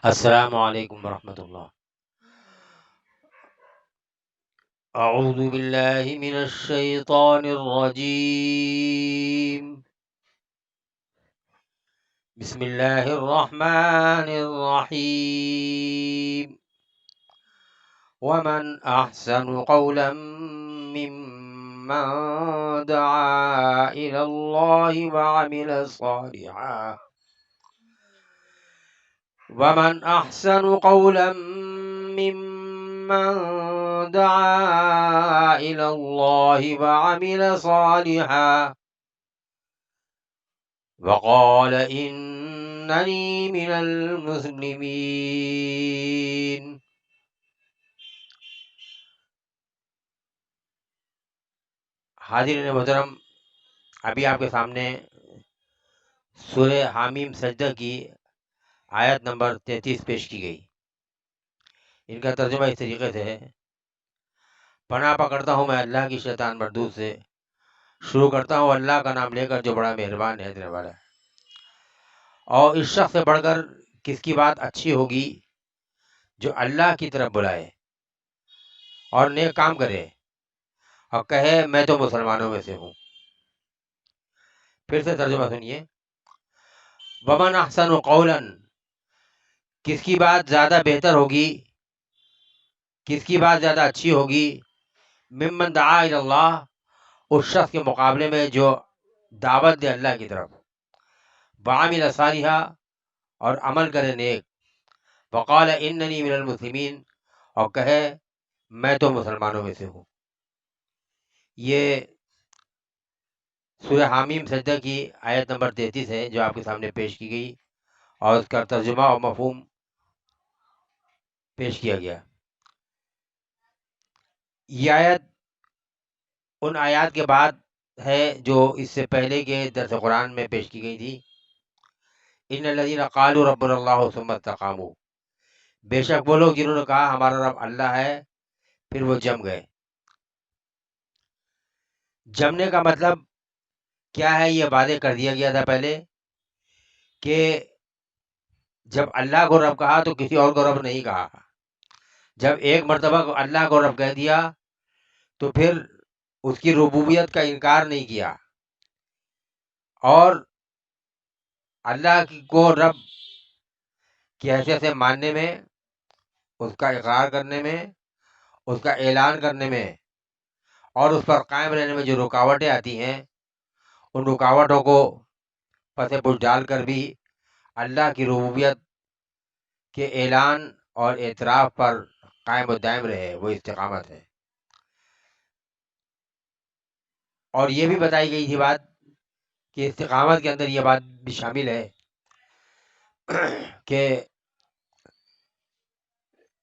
السلام علیکم ورحمۃ اللہ۔ اعوذ باللہ من الشیطان الرجیم، بسم اللہ الرحمن الرحیم۔ ومن احسن قولا ممن دعا الى اللہ وعمل صالحا ومن احسن قولا ممن دعا الى اللہ وعمل صالحا وقال اننی من المسلمین۔ حاضرین محترم، ابھی آپ کے سامنے سورہ حامیم سجدہ کی آیت نمبر 33 پیش کی گئی۔ ان کا ترجمہ اس طریقے سے ہے: پناہ پکڑتا ہوں میں اللہ کی شیطان مردود سے، شروع کرتا ہوں اللہ کا نام لے کر جو بڑا مہربان ہے، دینے والا ہے۔ اور اس شخص سے بڑھ کر کس کی بات اچھی ہوگی جو اللہ کی طرف بلائے اور نیک کام کرے اور کہے میں تو مسلمانوں میں سے ہوں۔ پھر سے ترجمہ سنیے: ومن احسن قولا، کس کی بات زیادہ بہتر ہوگی، کس کی بات زیادہ اچھی ہوگی، ممن دعا الی اللہ، اس شخص کے مقابلے میں جو دعوت دے اللہ کی طرف، وعمل صالحا، اور عمل کرے نیک، وقال اننی من المسلمین، اور کہے میں تو مسلمانوں میں سے ہوں۔ یہ سورہ حامیم سجدہ کی آیت نمبر 33 ہے جو آپ کے سامنے پیش کی گئی، اور اس کا ترجمہ اور مفہوم پیش کیا گیا۔ یہ آیت ان آیات کے بعد ہے جو اس سے پہلے کے درس قرآن میں پیش کی گئی تھی۔ ان الذین قالوا ربنا اللہ ثم استقاموا، بے شک وہ لوگ جنہوں نے کہا ہمارا رب اللہ ہے، پھر وہ جم گئے۔ جمنے کا مطلب کیا ہے، یہ واضح کر دیا گیا تھا پہلے کہ جب اللہ کو رب کہا تو کسی اور کو رب نہیں کہا۔ جب ایک مرتبہ کو اللہ کو رب کہہ دیا تو پھر اس کی ربوبیت کا انکار نہیں کیا، اور اللہ کو رب کی حیثیت سے ماننے میں، اس کا اقرار کرنے میں، اس کا اعلان کرنے میں، اور اس پر قائم رہنے میں جو رکاوٹیں آتی ہیں، ان رکاوٹوں کو پس پش ڈال کر بھی اللہ کی ربوبیت کے اعلان اور اعتراف پر قائم و دائم رہے، وہ استقامت ہے۔ اور یہ بھی بتائی گئی تھی بات کہ استقامت کے اندر یہ بات بھی شامل ہے کہ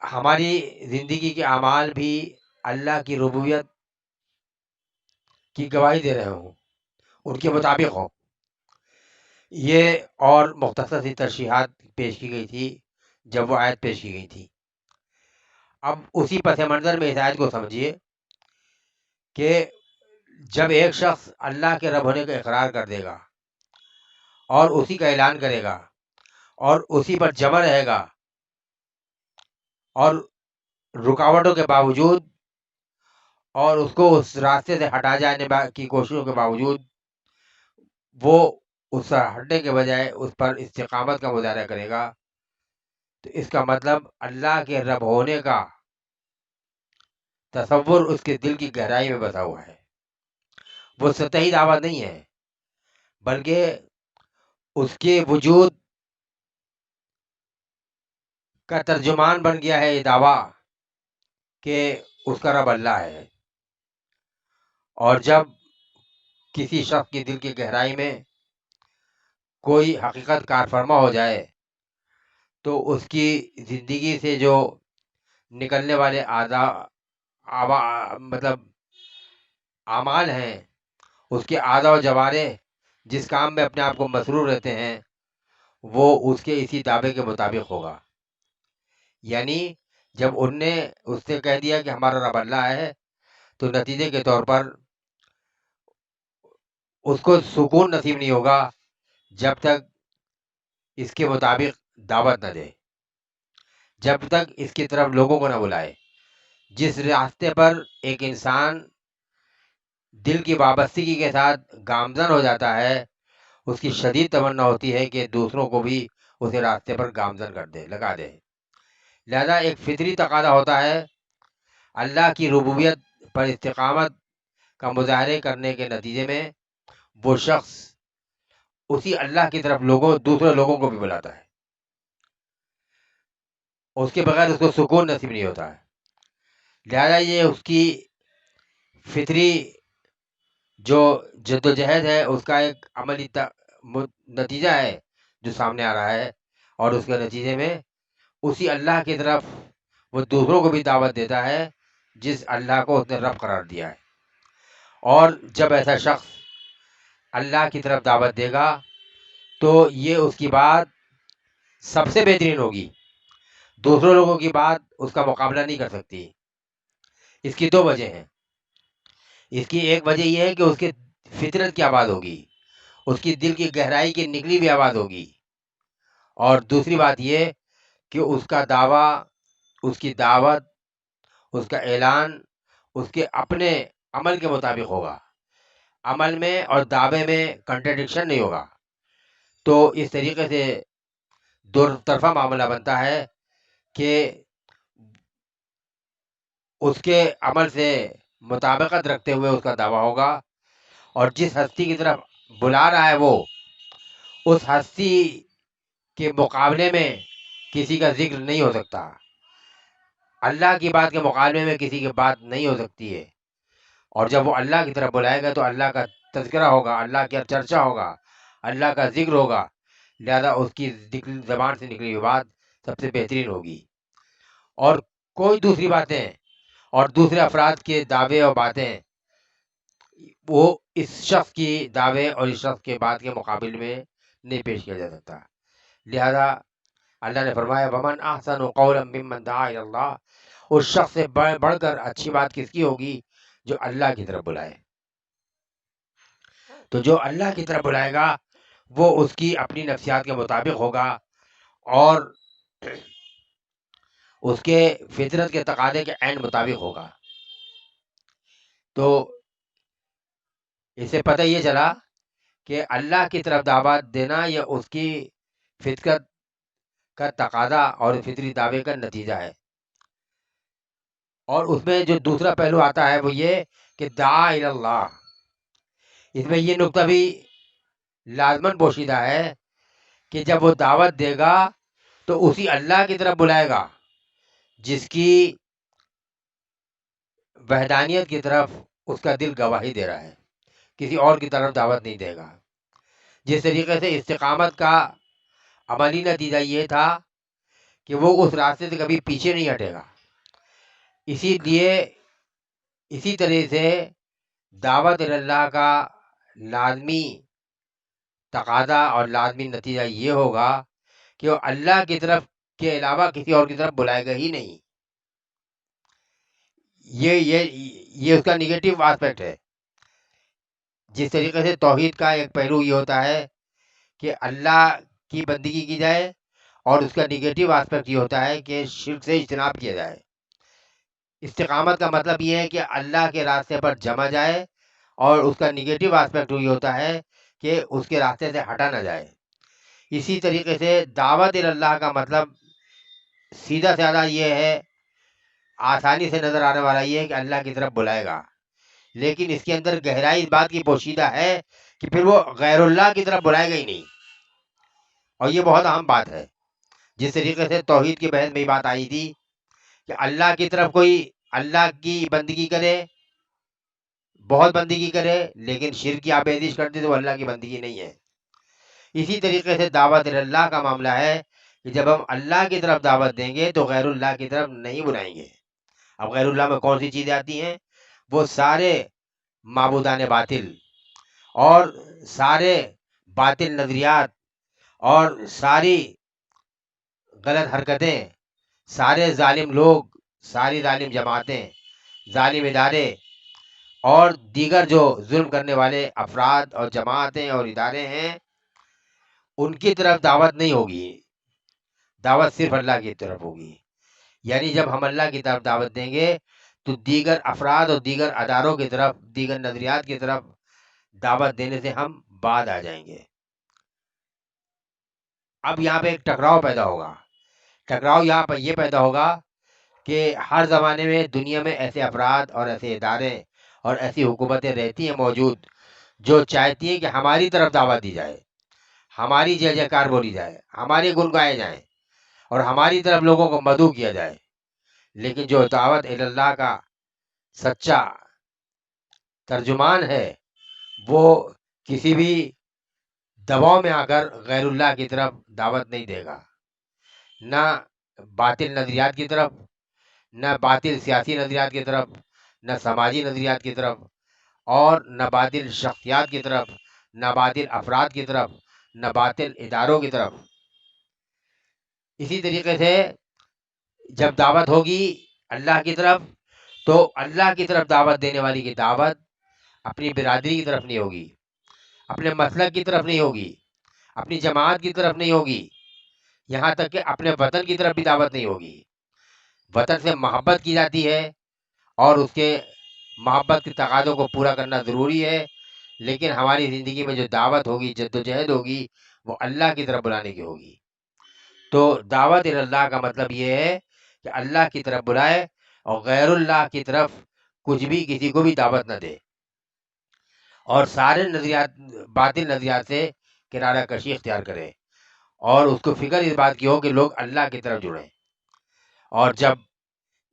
ہماری زندگی کے اعمال بھی اللہ کی ربوبیت کی گواہی دے رہے ہوں، ان کے مطابق ہوں۔ یہ اور مختصر سی ترشیحات پیش کی گئی تھی جب وہ آیت پیش کی گئی تھی۔ اب اسی پس منظر میں اس آیت کو سمجھیے کہ جب ایک شخص اللہ کے رب ہونے کا اقرار کر دے گا اور اسی کا اعلان کرے گا اور اسی پر جمع رہے گا، اور رکاوٹوں کے باوجود اور اس کو اس راستے سے ہٹا جانے کی کوششوں کے باوجود وہ اس سے ہٹنے کے بجائے اس پر استقامت کا مظاہرہ کرے گا، تو اس کا مطلب اللہ کے رب ہونے کا تصور اس کے دل کی گہرائی میں بسا ہوا ہے۔ وہ سطحی دعویٰ نہیں ہے، بلکہ اس کے وجود کا ترجمان بن گیا ہے یہ دعویٰ کہ اس کا رب اللہ ہے۔ اور جب کسی شخص کی دل کی گہرائی میں کوئی حقیقت کار فرما ہو جائے تو اس کی زندگی سے جو نکلنے والے مطلب اعمال ہیں، اس کے اعضاء و جوارح جس کام میں اپنے آپ کو مسرور رہتے ہیں، وہ اس کے اسی دعوے کے مطابق ہوگا۔ یعنی جب ان نے اس سے کہہ دیا کہ ہمارا رب اللہ ہے، تو نتیجے کے طور پر اس کو سکون نصیب نہیں ہوگا جب تک اس کے مطابق دعوت نہ دے۔ جب تک اس کی طرف لوگوں کو نہ بلائے۔ جس راستے پر ایک انسان دل کی وابستگی کے ساتھ گامزن ہو جاتا ہے، اس کی شدید تمنا ہوتی ہے کہ دوسروں کو بھی اسے راستے پر گامزن کر دے، لگا دے۔ لہذا ایک فطری تقاضا ہوتا ہے اللہ کی ربوبیت پر استقامت کا مظاہرے کرنے کے نتیجے میں وہ شخص اسی اللہ کی طرف دوسرے لوگوں کو بھی بلاتا ہے، اس کے بغیر اس کو سکون نصیب نہیں ہوتا ہے۔ لہذا یہ اس کی فطری جو جدوجہد ہے، اس کا ایک عملی نتیجہ ہے جو سامنے آ رہا ہے، اور اس کے نتیجے میں اسی اللہ کی طرف وہ دوسروں کو بھی دعوت دیتا ہے جس اللہ کو اس نے رب قرار دیا ہے۔ اور جب ایسا شخص اللہ کی طرف دعوت دے گا تو یہ اس کی بات سب سے بہترین ہوگی، دوسروں لوگوں کی بات اس کا مقابلہ نہیں کر سکتی۔ اس کی دو وجہ ہیں۔ اس کی ایک وجہ یہ ہے کہ اس کی فطرت کی آواز ہوگی، اس کی دل کی گہرائی کی نکلی ہوئی آواز ہوگی، اور دوسری بات یہ کہ اس کا دعویٰ، اس کی دعوت، اس کا اعلان اس کے اپنے عمل کے مطابق ہوگا، عمل میں اور دعوے میں کنٹرڈکشن نہیں ہوگا۔ تو اس طریقے سے دو طرفہ معاملہ بنتا ہے کہ اس کے عمل سے مطابقت رکھتے ہوئے اس کا دعویٰ ہوگا، اور جس ہستی کی طرف بلا رہا ہے وہ اس ہستی کے مقابلے میں کسی کا ذکر نہیں ہو سکتا، اللہ کی بات کے مقابلے میں کسی کی بات نہیں ہو سکتی ہے۔ اور جب وہ اللہ کی طرف بلائے گا تو اللہ کا تذکرہ ہوگا، اللہ کی چرچا ہوگا، اللہ کا ذکر ہوگا، لہذا اس کی زبان سے نکلی ہوئی بات سب سے بہترین ہوگی، اور کوئی دوسری باتیں اور دوسرے افراد کے دعوے اور باتیں وہ اس شخص کی دعوے اور اس شخص کے بات کے مقابل میں نہیں پیش کیا جا سکتا۔ لہذا اللہ نے فرمایا ومن احسن قولا ممن دعا الی اللہ، اس شخص سے بڑھ کر اچھی بات کس کی ہوگی جو اللہ کی طرف بلائے۔ تو جو اللہ کی طرف بلائے گا وہ اس کی اپنی نفسیات کے مطابق ہوگا اور اس کے فطرت کے تقاضے کے عین مطابق ہوگا۔ تو اس سے پتہ یہ چلا کہ اللہ کی طرف دعوت دینا یہ اس کی فطرت کا تقاضا اور فطری دعوے کا نتیجہ ہے۔ اور اس میں جو دوسرا پہلو آتا ہے وہ یہ کہ دعا الی اللہ، اس میں یہ نقطہ بھی لازماً پوشیدہ ہے کہ جب وہ دعوت دے گا تو اسی اللہ کی طرف بلائے گا جس کی وحدانیت کی طرف اس کا دل گواہی دے رہا ہے، کسی اور کی طرف دعوت نہیں دے گا۔ جس طریقے سے استقامت کا عملی نتیجہ یہ تھا کہ وہ اس راستے سے کبھی پیچھے نہیں ہٹے گا، اسی طرح سے دعوت اللہ کا لازمی تقاضا اور لازمی نتیجہ یہ ہوگا کہ وہ اللہ کی طرف کے علاوہ کسی اور کی طرف بلائے گا ہی نہیں۔ یہ اس کا نگیٹو آسپیکٹ ہے۔ جس طریقے سے توحید کا ایک پہلو یہ ہوتا ہے کہ اللہ کی بندگی کی جائے، اور اس کا نگیٹو آسپیکٹ یہ ہوتا ہے کہ شرک سے اجتناب کیا جائے۔ استقامت کا مطلب یہ ہے کہ اللہ کے راستے پر جمع جائے، اور اس کا نگیٹو آسپیکٹ یہ ہوتا ہے کہ اس کے راستے سے ہٹا نہ جائے۔ اسی طریقے سے دعوت اللہ کا مطلب سیدھا سادہ یہ ہے، آسانی سے نظر آنے والا یہ ہے کہ اللہ کی طرف بلائے گا، لیکن اس کے اندر گہرائی اس بات کی پوشیدہ ہے کہ پھر وہ غیر اللہ کی طرف بلائے گا ہی نہیں، اور یہ بہت اہم بات ہے۔ جس طریقے سے توحید کی بحث میں یہ بات آئی تھی کہ اللہ کی طرف کوئی اللہ کی بندگی کرے، بہت بندگی کرے، لیکن شرک کی آمیزش کر دے تو وہ اللہ کی بندگی نہیں ہے۔ اسی طریقے سے دعوت اللہ کا معاملہ ہے کہ جب ہم اللہ کی طرف دعوت دیں گے تو غیر اللہ کی طرف نہیں بلائیں گے۔ اب غیر اللہ میں کون سی چیزیں آتی ہیں؟ وہ سارے معبودان باطل اور سارے باطل نظریات اور ساری غلط حرکتیں، سارے ظالم لوگ، ساری ظالم جماعتیں، ظالم ادارے اور دیگر جو ظلم کرنے والے افراد اور جماعتیں اور ادارے ہیں، ان کی طرف دعوت نہیں ہوگی، دعوت صرف اللہ کی طرف ہوگی۔ یعنی جب ہم اللہ کی طرف دعوت دیں گے تو دیگر افراد اور دیگر اداروں کی طرف، دیگر نظریات کی طرف دعوت دینے سے ہم بعد آ جائیں گے۔ اب یہاں پہ ایک ٹکراؤ پیدا ہوگا۔ ٹکراؤ یہاں پر یہ پیدا ہوگا کہ ہر زمانے میں دنیا میں ایسے افراد اور ایسے ادارے اور ایسی حکومتیں رہتی ہیں موجود جو چاہتی ہیں کہ ہماری طرف دعوت دی جائے، ہماری جے جے کار بولی جائے، ہمارے گن گائے جائیں اور ہماری طرف لوگوں کو مدعو کیا جائے۔ لیکن جو دعوت اللہ کا سچا ترجمان ہے وہ کسی بھی دباؤ میں آ کر غیر اللہ کی طرف دعوت نہیں دے گا، نہ باطل نظریات کی طرف، نہ باطل سیاسی نظریات کی طرف، نہ سماجی نظریات کی طرف، اور نہ باطل شخصیات کی طرف، نہ باطل افراد کی طرف، نہ باطل اداروں کی طرف۔ اسی طریقے سے جب دعوت ہوگی اللہ کی طرف تو اللہ کی طرف دعوت دینے والی کی دعوت اپنی برادری کی طرف نہیں ہوگی، اپنے مسلک کی طرف نہیں ہوگی، اپنی جماعت کی طرف نہیں ہوگی، یہاں تک کہ اپنے وطن کی طرف بھی دعوت نہیں ہوگی۔ وطن سے محبت کی جاتی ہے اور اس کے محبت کے تقاضوں کو پورا کرنا ضروری ہے، لیکن ہماری زندگی میں جو دعوت ہوگی، جد و جہد ہوگی، وہ اللہ کی طرف بلانے کی ہوگی۔ تو دعوت اللہ کا مطلب یہ ہے کہ اللہ کی طرف بلائے اور غیر اللہ کی طرف کچھ بھی کسی کو بھی دعوت نہ دے، اور سارے نظریات، باطل نظریات سے کنارہ کشی اختیار کرے، اور اس کو فکر اس بات کی ہو کہ لوگ اللہ کی طرف جڑیں۔ اور جب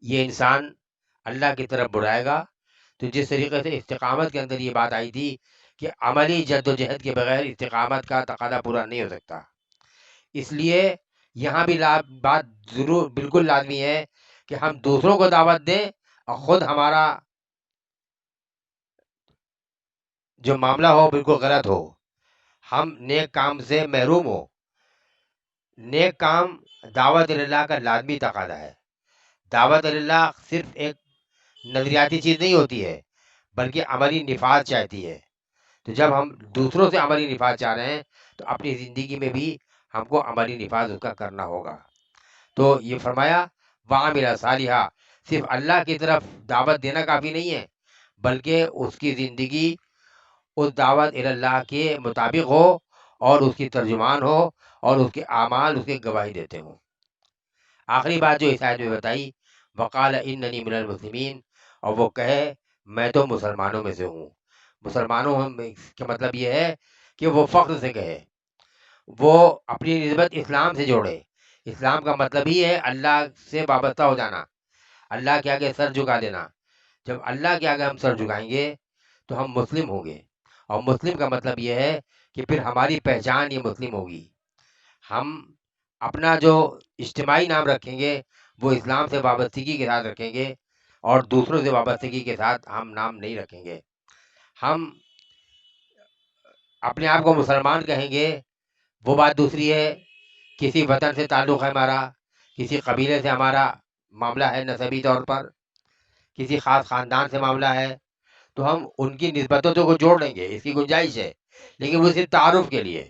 یہ انسان اللہ کی طرف بلائے گا تو جس طریقے سے استقامت کے اندر یہ بات آئی تھی کہ عملی جد و جہد کے بغیر استقامت کا تقاضا پورا نہیں ہو سکتا، اس لیے یہاں بھی بات ضرور بالکل لازمی ہے کہ ہم دوسروں کو دعوت دیں اور خود ہمارا جو معاملہ ہو بالکل غلط ہو، ہم نیک کام سے محروم ہو۔ نیک کام دعوت اللہ کا لازمی تقاضا ہے۔ دعوت اللہ صرف ایک نظریاتی چیز نہیں ہوتی ہے بلکہ عملی نفاذ چاہتی ہے۔ تو جب ہم دوسروں سے عملی نفاذ چاہ رہے ہیں تو اپنی زندگی میں بھی ہم کو عملی نفاذ اس کا کرنا ہوگا۔ تو یہ فرمایا وَعَمِلَ صالحا، صرف اللہ کی طرف دعوت دینا کافی نہیں ہے بلکہ اس کی زندگی اس دعوت اللہ کے مطابق ہو اور اس کی ترجمان ہو اور اس کے اعمال اس کے گواہی دیتے ہوں۔ آخری بات جو اس آیت میں بتائی، وقال اننی من المسلمین، اور وہ کہے میں تو مسلمانوں میں سے ہوں۔ مسلمانوں کا مطلب یہ ہے کہ وہ فخر سے کہے، وہ اپنی نسبت اسلام سے جوڑے۔ اسلام کا مطلب ہی ہے اللہ سے وابستہ ہو جانا، اللہ کے آگے سر جھکا دینا۔ جب اللہ کے آگے ہم سر جھکائیں گے تو ہم مسلم ہوں گے، اور مسلم کا مطلب یہ ہے کہ پھر ہماری پہچان یہ مسلم ہوگی۔ ہم اپنا جو اجتماعی نام رکھیں گے وہ اسلام سے وابستگی کے ساتھ رکھیں گے، اور دوسروں سے وابستگی کے ساتھ ہم نام نہیں رکھیں گے۔ ہم اپنے آپ کو مسلمان کہیں گے، وہ بات دوسری ہے۔ کسی وطن سے تعلق ہے ہمارا، کسی قبیلے سے ہمارا معاملہ ہے نسبی طور پر، کسی خاص خاندان سے معاملہ ہے، تو ہم ان کی نسبتوں کو جوڑ لیں گے، اس کی گنجائش ہے، لیکن وہ صرف تعارف کے لیے،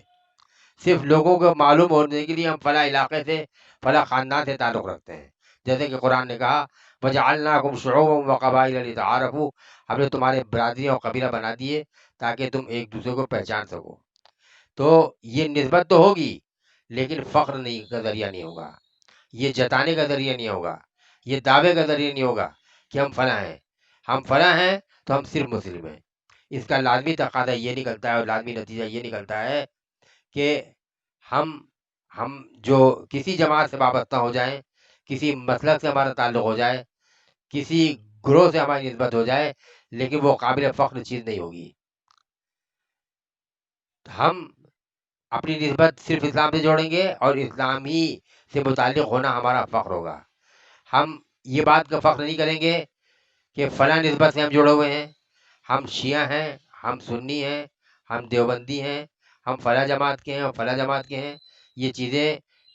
صرف لوگوں کو معلوم ہونے کے لیے ہم فلاں علاقے سے فلاں خاندان سے تعلق رکھتے ہیں۔ جیسے کہ قرآن نے کہا وَجَعَلْنَاكُمْ شُعُوبًا وَقَبَائِلَ لِتَعَارَفُوا، ہم نے تمہارے برادریاں اور قبیلہ بنا دیے تاکہ تم ایک دوسرے کو پہچان سکو۔ تو یہ نسبت تو ہوگی لیکن فخر نہیں کا ذریعہ نہیں ہوگا، یہ جتانے کا ذریعہ نہیں ہوگا، یہ دعوے کا ذریعہ نہیں ہوگا کہ ہم فلاں ہیں۔ ہم فلاں ہیں تو ہم صرف مسلم ہیں۔ اس کا لازمی تقاضا یہ نکلتا ہے اور لازمی نتیجہ یہ نکلتا ہے کہ ہم جو کسی جماعت سے وابستہ ہو جائیں، کسی مسلک سے ہمارا تعلق ہو جائے، کسی گروہ سے ہماری نسبت ہو جائے، لیکن وہ قابل فخر چیز نہیں ہوگی۔ ہم اپنی نسبت صرف اسلام سے جوڑیں گے اور اسلامی سے متعلق ہونا ہمارا فخر ہوگا۔ ہم یہ بات کا فخر نہیں کریں گے کہ فلاں نسبت سے ہم جڑے ہوئے ہیں، ہم شیعہ ہیں، ہم سنی ہیں، ہم دیوبندی ہیں، ہم فلاں جماعت کے ہیں اور فلاں جماعت کے ہیں۔ یہ چیزیں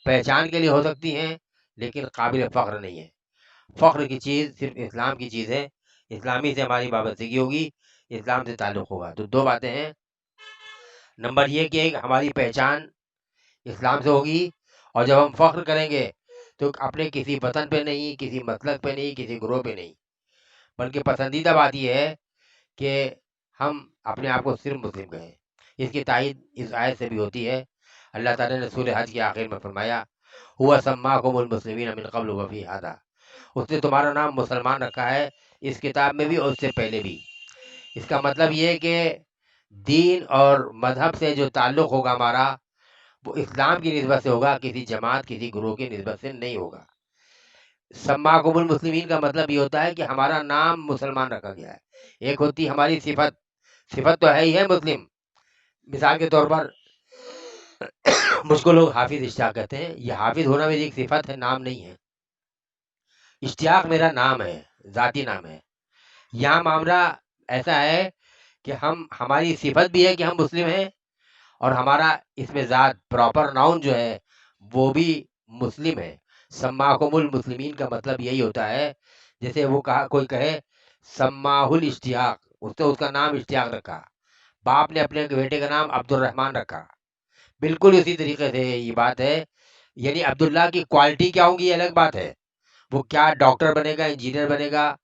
پہچان کے لیے ہو سکتی ہیں لیکن قابل فخر نہیں ہے۔ فخر کی چیز صرف اسلام کی چیز ہے، اسلامی سے ہماری وابستگی ہوگی، اسلام سے تعلق ہوگا۔ تو دو باتیں ہیں، نمبر یہ کہ ہماری پہچان اسلام سے ہوگی، اور جب ہم فخر کریں گے تو اپنے کسی وطن پہ نہیں، کسی مسلک پہ نہیں، کسی گروہ پہ نہیں، بلکہ پسندیدہ بات یہ ہے کہ ہم اپنے آپ کو صرف مسلم کہیں۔ اس کی تائید اس آیت سے بھی ہوتی ہے۔ اللہ تعالیٰ نے سورہ حج کے آخر میں فرمایا ہوا سماکم المسلمین من قبل وفی ہذا، اس نے تمہارا نام مسلمان رکھا ہے اس کتاب میں بھی اور اس سے پہلے بھی۔ اس کا مطلب یہ کہ دین اور مذہب سے جو تعلق ہوگا ہمارا، وہ اسلام کی نسبت سے ہوگا، کسی جماعت کسی گروہ کی نسبت سے نہیں ہوگا۔ سماکم المسلمین کا مطلب یہ ہوتا ہے کہ ہمارا نام مسلمان رکھا گیا ہے۔ ایک ہوتی ہے ہماری صفت، صفت تو ہے ہی ہے مسلم۔ مثال کے طور پر مجھ کو لوگ حافظ اشتیاق کہتے ہیں، یہ حافظ ہونا میری ایک صفت ہے، نام نہیں ہے۔ اشتیاق میرا نام ہے، ذاتی نام ہے۔ یہاں معاملہ ایسا ہے کہ ہماری صفت بھی ہے کہ ہم مسلم ہیں، اور ہمارا اس میں ذات پراپر ناؤن جو ہے وہ بھی مسلم ہے۔ سماکم المسلمین کا مطلب یہی ہوتا ہے، جیسے وہ کوئی کہے سماہ الاشتیاق، اس نے اس کا نام اشتیاق رکھا، باپ نے اپنے بیٹے کا نام عبد الرحمن رکھا، بالکل اسی طریقے سے یہ بات ہے۔ یعنی عبداللہ کی کوالٹی کیا ہوگی یہ الگ بات ہے، وہ کیا ڈاکٹر بنے گا، انجینئر بنے گا،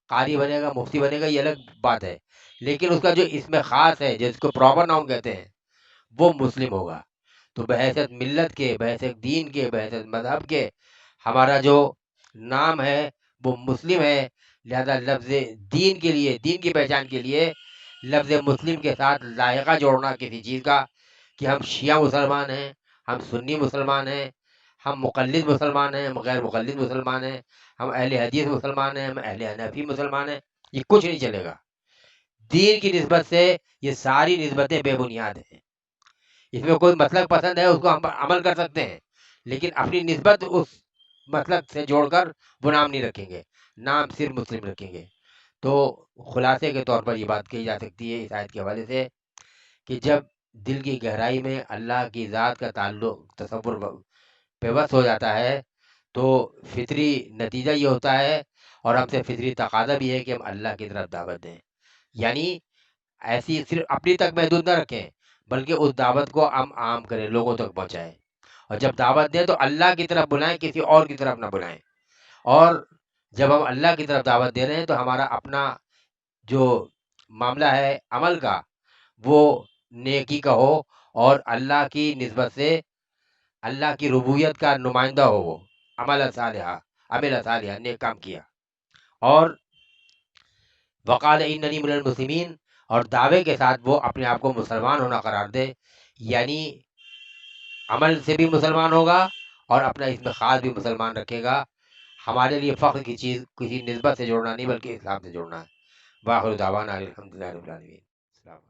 قاری بنے گا، مفتی بنے گا، یہ الگ بات ہے، لیکن اس کا جو اس میں خاص ہے جس کو پراپر نام کہتے ہیں وہ مسلم ہوگا۔ تو بحیثیت ملت کے، بحیثیت دین کے، بحیثیت مذہب کے، ہمارا جو نام ہے وہ مسلم ہے۔ لہذا لفظ دین کے لیے، دین کی پہچان کے لیے لفظ مسلم کے ساتھ ذائقہ جوڑنا کسی چیز کا، کہ ہم شیعہ مسلمان ہیں، ہم سنی مسلمان ہیں، ہم مقلد مسلمان ہیں، ہم غیر مقلد مسلمان ہیں، ہم اہل حدیث مسلمان ہیں، ہم اہل حنفی مسلمان ہیں، یہ کچھ نہیں چلے گا۔ دین کی نسبت سے یہ ساری نسبتیں بے بنیاد ہیں۔ اس میں کوئی مسلک پسند ہے اس کو ہم عمل کر سکتے ہیں، لیکن اپنی نسبت اس مسلک سے جوڑ کر وہ نام نہیں رکھیں گے، نام صرف مسلم رکھیں گے۔ تو خلاصے کے طور پر یہ بات کہی جا سکتی ہے اس آیت کے حوالے سے کہ جب دل کی گہرائی میں اللہ کی ذات کا تعلق تصور پیوست ہو جاتا ہے تو فطری نتیجہ یہ ہوتا ہے، اور ہم سے فطری تقاضا بھی ہے کہ ہم اللہ کی طرف دعوت دیں، یعنی ایسی صرف اپنی تک محدود نہ رکھیں، بلکہ اس دعوت کو ہم عام کریں، لوگوں تک پہنچائیں، اور جب دعوت دیں تو اللہ کی طرف بلائیں، کسی اور کی طرف نہ بلائیں۔ اور جب ہم اللہ کی طرف دعوت دے رہے ہیں تو ہمارا اپنا جو معاملہ ہے عمل کا وہ نیکی کا ہو، اور اللہ کی نسبت سے اللہ کی ربوبیت کا نمائندہ ہو، وہ عمل صالحہ نیک کام کیا، اور وقال اننی من المسلمین، اور دعوے کے ساتھ وہ اپنے آپ کو مسلمان ہونا قرار دے، یعنی عمل سے بھی مسلمان ہوگا اور اپنا اس میں خاص بھی مسلمان رکھے گا۔ ہمارے لیے فخر کی چیز کسی نسبت سے جوڑنا نہیں بلکہ اسلام سے جوڑنا ہے۔ واخر دعوانا الحمدللہ رب العالمین۔ السلام علیکم۔